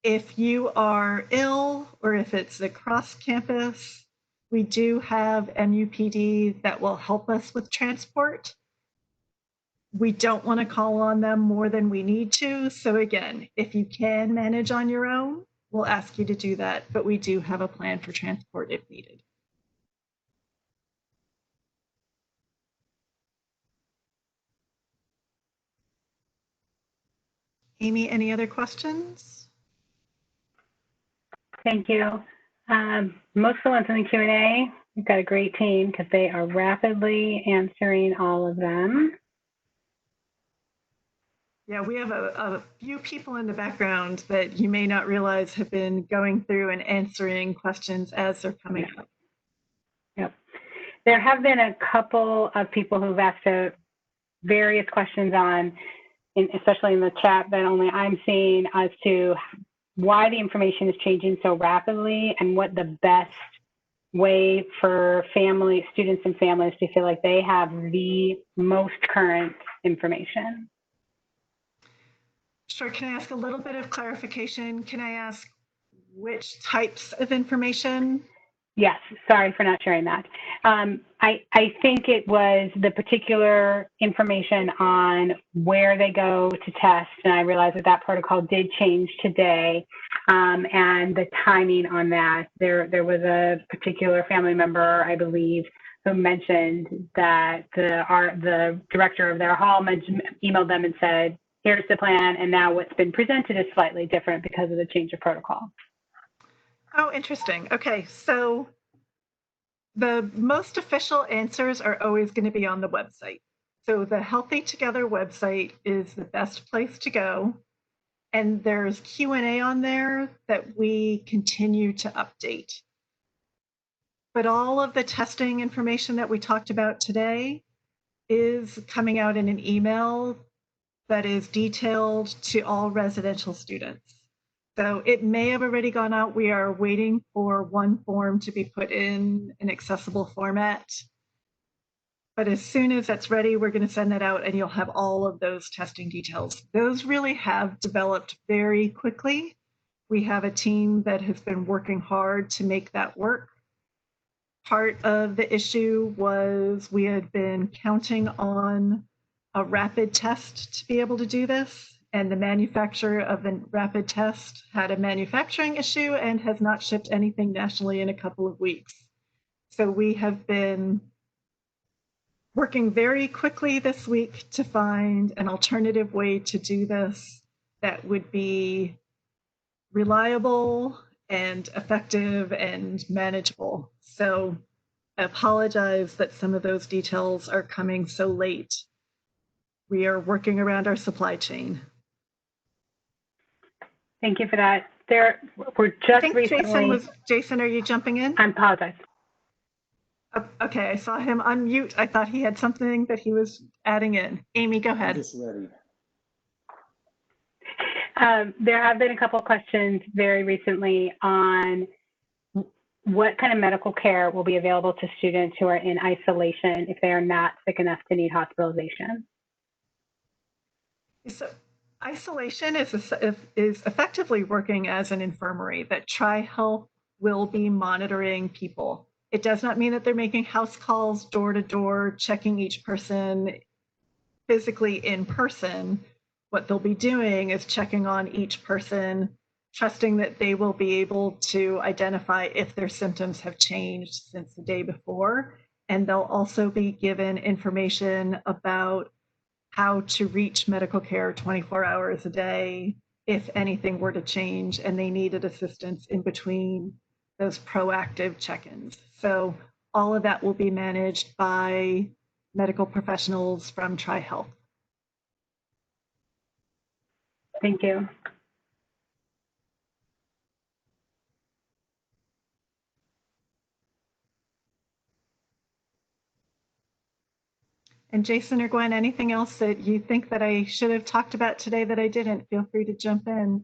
S1: If you are ill or if it's across campus, we do have MUPD that will help us with transport. We don't want to call on them more than we need to. So again, if you can manage on your own, we'll ask you to do that, but we do have a plan for transport if needed. Amy, any other questions?
S2: Thank you. Most of the ones in the Q&A, we've got a great team because they are rapidly answering all of them.
S1: Yeah, we have a few people in the background that you may not realize have been going through and answering questions as they're coming up.
S2: Yep. There have been a couple of people who've asked various questions especially in the chat that only I'm seeing, as to why the information is changing so rapidly and what the best way for students and families to feel like they have the most current information.
S1: Sure, can I ask a little bit of clarification? Can I ask which types of information?
S2: Yes, sorry for not sharing that. I think it was the particular information on where they go to test, and I realize that protocol did change today, and the timing on that. There was a particular family member, I believe, who mentioned that the director of their hall emailed them and said, here's the plan, and now what's been presented is slightly different because of the change of protocol.
S1: Oh, interesting. Okay, so the most official answers are always going to be on the website. So the Healthy Together website is the best place to go. And there's Q&A on there that we continue to update. But all of the testing information that we talked about today is coming out in an email that is detailed to all residential students. So it may have already gone out. We are waiting for one form to be put in an accessible format. But as soon as that's ready, we're going to send that out and you'll have all of those testing details. Those really have developed very quickly. We have a team that has been working hard to make that work. Part of the issue was we had been counting on a rapid test to be able to do this. And the manufacturer of the rapid test had a manufacturing issue and has not shipped anything nationally in a couple of weeks. So we have been working very quickly this week to find an alternative way to do this that would be reliable and effective and manageable. So I apologize that some of those details are coming so late. We are working around our supply chain.
S2: Thank you for that. We're just recently.
S1: Jason, are you jumping in?
S2: I apologize.
S1: Okay, I saw him unmute. I thought he had something that he was adding in. Amy, go ahead.
S5: I'm just ready.
S2: There have been a couple of questions very recently on what kind of medical care will be available to students who are in isolation if they are not sick enough to need hospitalization.
S1: So isolation is effectively working as an infirmary that Tri-Health will be monitoring people. It does not mean that they're making house calls door to door, checking each person physically in person. What they'll be doing is checking on each person trusting that they will be able to identify if their symptoms have changed since the day before. And they'll also be given information about how to reach medical care 24 hours a day if anything were to change and they needed assistance in between those proactive check-ins. So all of that will be managed by medical professionals from TriHealth.
S2: Thank you.
S1: And Jason or Gwen, anything else that you think that I should have talked about today that I didn't, feel free to jump in.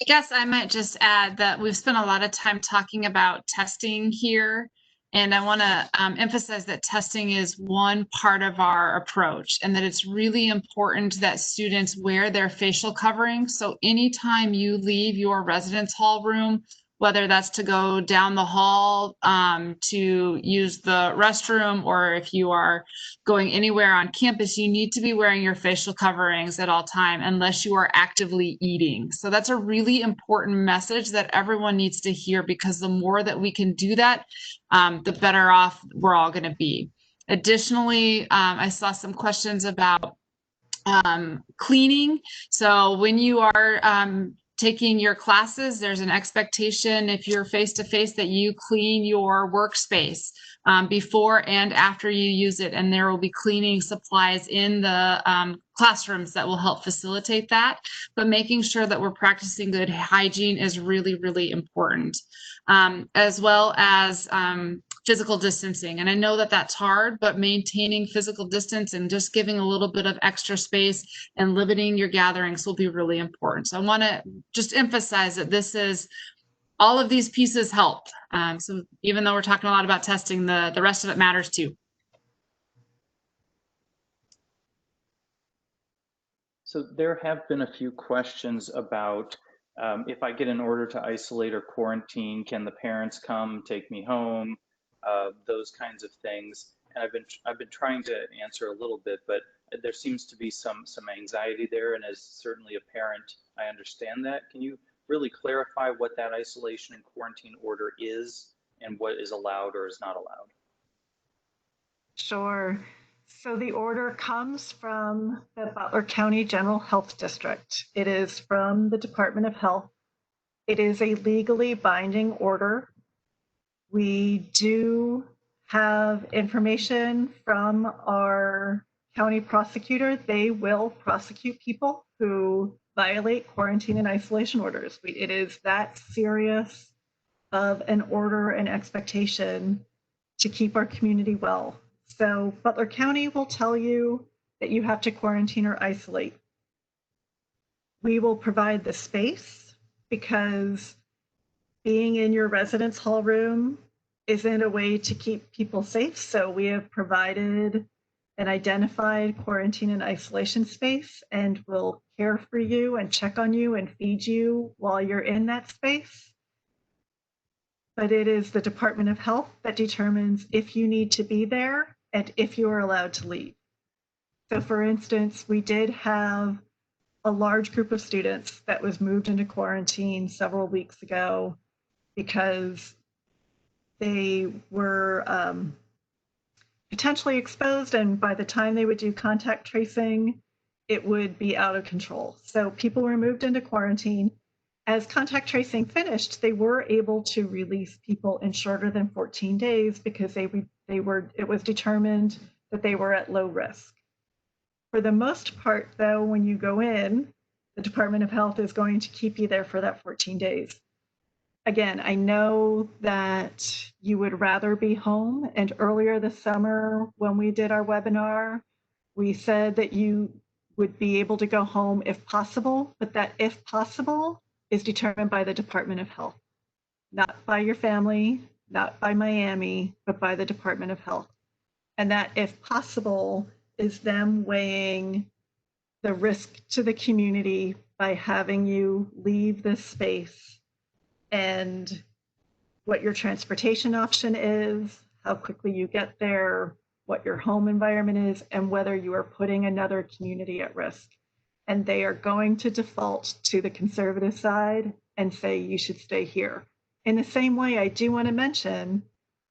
S3: I guess I might just add that we've spent a lot of time talking about testing here. And I want to emphasize that testing is one part of our approach and that it's really important that students wear their facial covering. So anytime you leave your residence hall room, whether that's to go down the hall to use the restroom, or if you are going anywhere on campus, you need to be wearing your facial coverings at all time unless you are actively eating. So that's a really important message that everyone needs to hear, because the more that we can do that, the better off we're all going to be. Additionally, I saw some questions about cleaning. So when you are taking your classes, there's an expectation, if you're face-to-face, that you clean your workspace before and after you use it. And there will be cleaning supplies in the classrooms that will help facilitate that. But making sure that we're practicing good hygiene is really, really important, as well as physical distancing. And I know that that's hard, but maintaining physical distance and just giving a little bit of extra space and limiting your gatherings will be really important. So I want to just emphasize that this is, all of these pieces help. So even though we're talking a lot about testing, the rest of it matters too.
S4: So there have been a few questions about if I get an order to isolate or quarantine, can the parents come take me home? Those kinds of things. And I've been trying to answer a little bit, but there seems to be some anxiety there. And as certainly a parent, I understand that. Can you really clarify what that isolation and quarantine order is and what is allowed or is not allowed?
S1: Sure. So the order comes from the Butler County General Health District. It is from the Department of Health. It is a legally binding order. We do have information from our county prosecutor. They will prosecute people who violate quarantine and isolation orders. It is that serious of an order and expectation to keep our community well. So Butler County will tell you that you have to quarantine or isolate. We will provide the space, because being in your residence hall room isn't a way to keep people safe. So we have provided an identified quarantine and isolation space, and will care for you and check on you and feed you while you're in that space. But it is the Department of Health that determines if you need to be there and if you are allowed to leave. So for instance, we did have a large group of students that was moved into quarantine several weeks ago because they were potentially exposed, and by the time they would do contact tracing, it would be out of control. So people were moved into quarantine. As contact tracing finished, they were able to release people in shorter than 14 days because it was determined that they were at low risk. For the most part, though, when you go in, the Department of Health is going to keep you there for that 14 days. Again, I know that you would rather be home, and earlier this summer when we did our webinar, we said that you would be able to go home if possible, but that if possible is determined by the Department of Health, not by your family, not by Miami, but by the Department of Health. And that if possible is them weighing the risk to the community by having you leave this space, and what your transportation option is, how quickly you get there, what your home environment is, and whether you are putting another community at risk. And they are going to default to the conservative side and say you should stay here. In the same way, I do want to mention,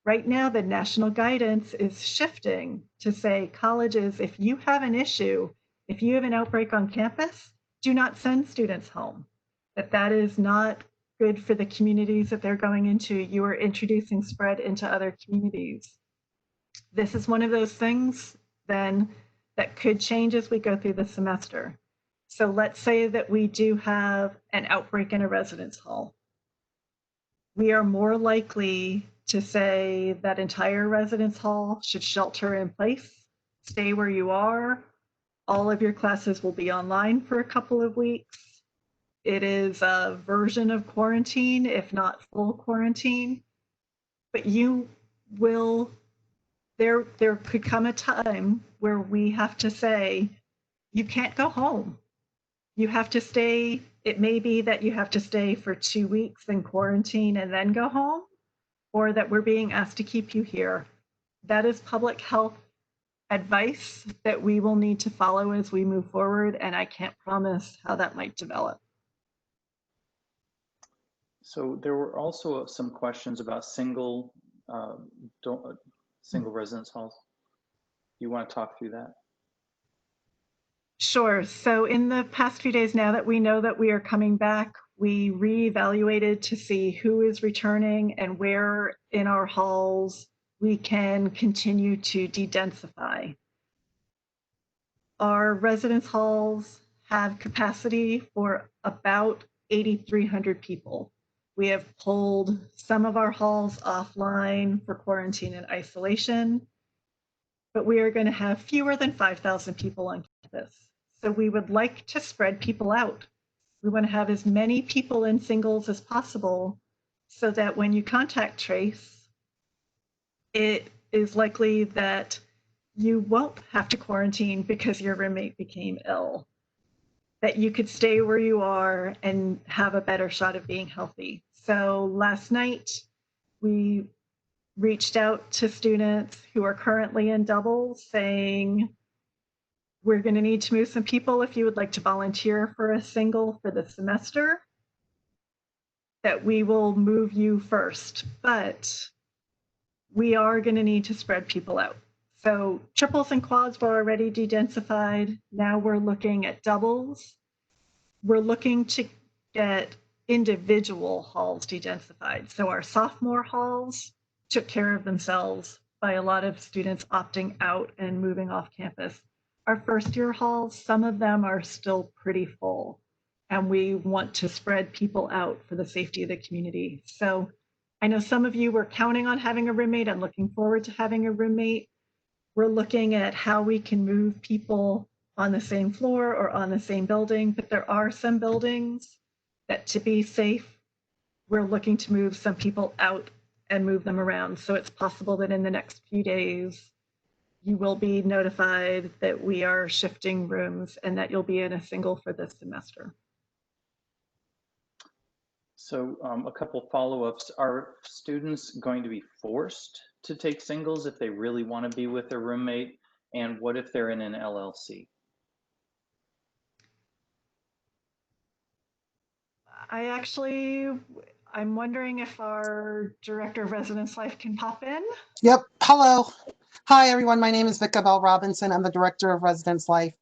S1: right now the national guidance is shifting to say colleges, if you have an issue, if you have an outbreak on campus, do not send students home. That is not good for the communities that they're going into. You are introducing spread into other communities. This is one of those things then that could change as we go through the semester. So let's say that we do have an outbreak in a residence hall. We are more likely to say that entire residence hall should shelter in place, stay where you are. All of your classes will be online for a couple of weeks. It is a version of quarantine, if not full quarantine. But you will, there could come a time where we have to say, you can't go home. You have to stay. It may be that you have to stay for 2 weeks in quarantine and then go home, or that we're being asked to keep you here. That is public health advice that we will need to follow as we move forward, and I can't promise how that might develop.
S4: So there were also some questions about single residence halls. You want to talk through that?
S1: Sure. So in the past few days, now that we know that we are coming back, we reevaluated to see who is returning and where in our halls we can continue to de-densify. Our residence halls have capacity for about 8,300 people. We have pulled some of our halls offline for quarantine and isolation, but we are going to have fewer than 5,000 people on campus. So we would like to spread people out. We want to have as many people in singles as possible so that when you contact trace, it is likely that you won't have to quarantine because your roommate became ill, that you could stay where you are and have a better shot of being healthy. So last night, we reached out to students who are currently in doubles saying, we're going to need to move some people if you would like to volunteer for a single for the semester, that we will move you first, but we are going to need to spread people out. So triples and quads were already de-densified. Now we're looking at doubles. We're looking to get individual halls de-densified. So our sophomore halls took care of themselves by a lot of students opting out and moving off campus. Our first year halls, some of them are still pretty full, and we want to spread people out for the safety of the community. So I know some of you were counting on having a roommate and looking forward to having a roommate. We're looking at how we can move people on the same floor or on the same building, but there are some buildings that, to be safe, we're looking to move some people out and move them around. So it's possible that in the next few days, you will be notified that we are shifting rooms and that you'll be in a single for this semester.
S4: So a couple follow-ups. Are students going to be forced to take singles if they really want to be with their roommate? And what if they're in an LLC?
S1: I'm wondering if our Director of Residence Life can pop in.
S5: Yep. Hello. Hi, everyone. My name is Vicka Bell-Robinson. I'm the Director of Residence Life.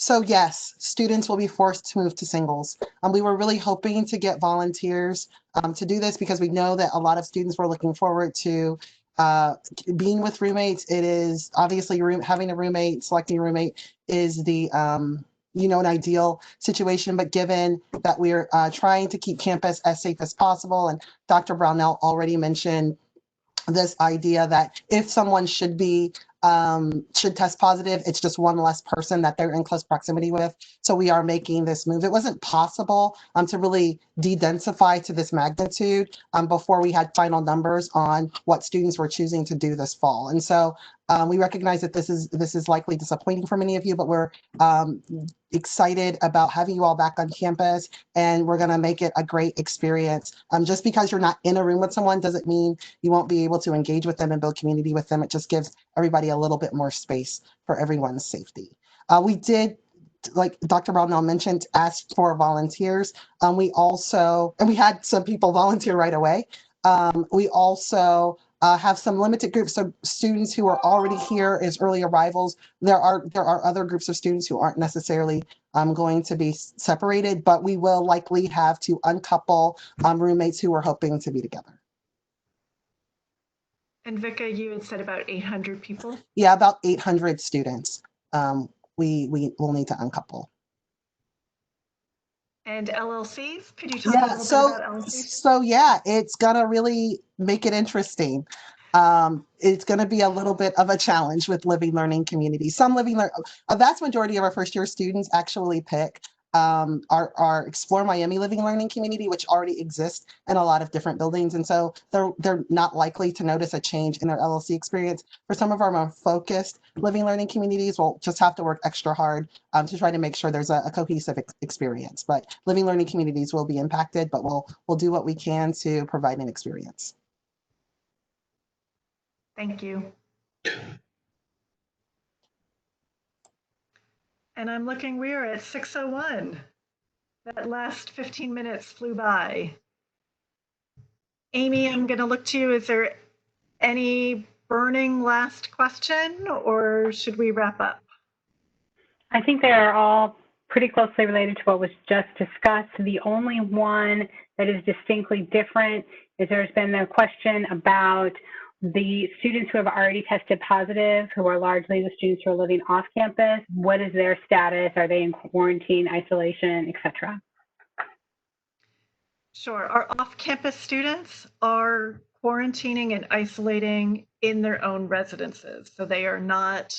S5: So yes, students will be forced to move to singles. We were really hoping to get volunteers to do this because we know that a lot of students were looking forward to being with roommates. It is obviously having a roommate, selecting a roommate is the an ideal situation, but given that we're trying to keep campus as safe as possible, and Dr. Brownell already mentioned this idea that if someone should test positive, it's just one less person that they're in close proximity with. So we are making this move. It wasn't possible to really de-densify to this magnitude before we had final numbers on what students were choosing to do this fall. And so We recognize that this is likely disappointing for many of you, but we're excited about having you all back on campus, and we're going to make it a great experience. Just because you're not in a room with someone doesn't mean you won't be able to engage with them and build community with them. It just gives everybody a little bit more space for everyone's safety. We did, like Dr. Brownell mentioned, ask for volunteers. We had some people volunteer right away. We also have some limited groups of students who are already here as early arrivals. There are other groups of students who aren't necessarily going to be separated, but we will likely have to uncouple roommates who are hoping to be together.
S1: And Vicka, you had said about 800 people?
S5: Yeah, about 800 students. We will need to uncouple.
S1: And LLCs? Could you talk a little bit about LLCs?
S5: So yeah, it's gonna really make it interesting. It's gonna be a little bit of a challenge with living learning communities. A vast majority of our first year students actually pick our Explore Miami Living Learning Community, which already exists in a lot of different buildings. And so they're not likely to notice a change in their LLC experience. For some of our more focused living learning communities, we'll just have to work extra hard to try to make sure there's a cohesive experience. But living learning communities will be impacted, but we'll do what we can to provide an experience.
S1: Thank you. And I'm looking, we are at 6:01. That last 15 minutes flew by. Amy, I'm going to look to you. Is there any burning last question, or should we wrap up?
S2: I think they are all pretty closely related to what was just discussed. The only one that is distinctly different is there's been a question about the students who have already tested positive, who are largely the students who are living off campus. What is their status? Are they in quarantine, isolation, etc.?
S1: Sure. Our off-campus students are quarantining and isolating in their own residences. So they are not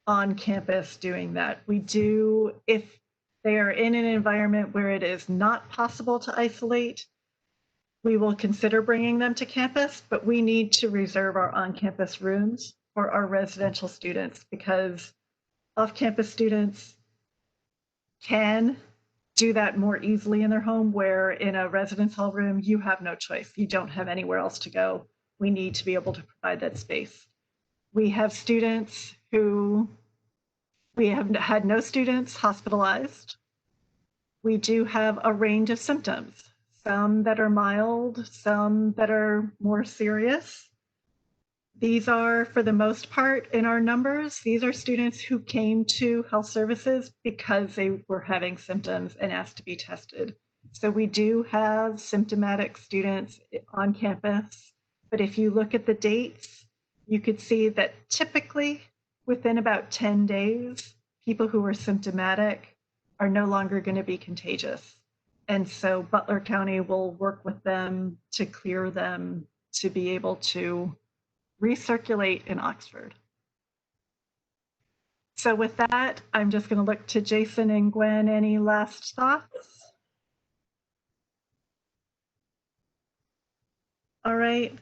S1: on campus doing that. We do, if they are in an environment where it is not possible to isolate, we will consider bringing them to campus, but we need to reserve our on-campus rooms for our residential students, because off-campus students can do that more easily in their home, where in a residence hall room, you have no choice. You don't have anywhere else to go. We need to be able to provide that space. We have students who, we have had no students hospitalized. We do have a range of symptoms, some that are mild, some that are more serious. These are, for the most part, in our numbers, these are students who came to health services because they were having symptoms and asked to be tested. So we do have symptomatic students on campus, but if you look at the dates, you could see that typically within about 10 days, people who were symptomatic are no longer going to be contagious. And so Butler County will work with them to clear them to be able to recirculate in Oxford. So with that, I'm just going to look to Jason and Gwen. Any last thoughts? All right.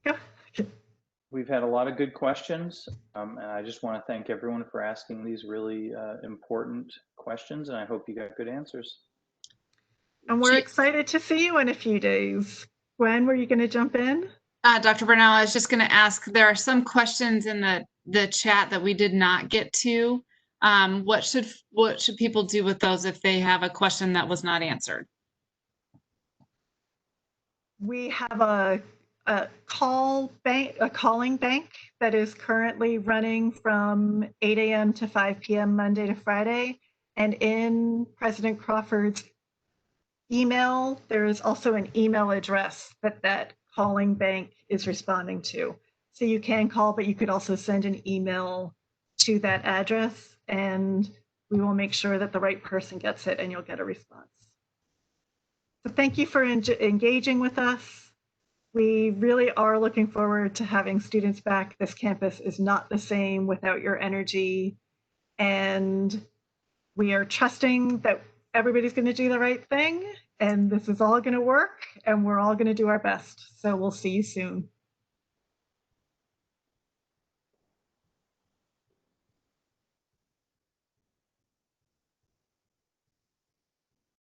S1: Go.
S4: We've had a lot of good questions, and I just want to thank everyone for asking these really important questions, and I hope you got good answers.
S1: And we're excited to see you in a few days. Gwen, were you going to jump in?
S3: Dr. Brownell, I was just going to ask, there are some questions in the chat that we did not get to. What should people do with those if they have a question that was not answered?
S1: We have a calling bank that is currently running from 8 a.m. to 5 p.m. Monday to Friday. And in President Crawford's email, there is also an email address that calling bank is responding to. So you can call, but you could also send an email to that address, and we will make sure that the right person gets it and you'll get a response. So thank you for engaging with us. We really are looking forward to having students back. This campus is not the same without your energy, and we are trusting that everybody's going to do the right thing, and this is all going to work, and we're all going to do our best. So we'll see you soon.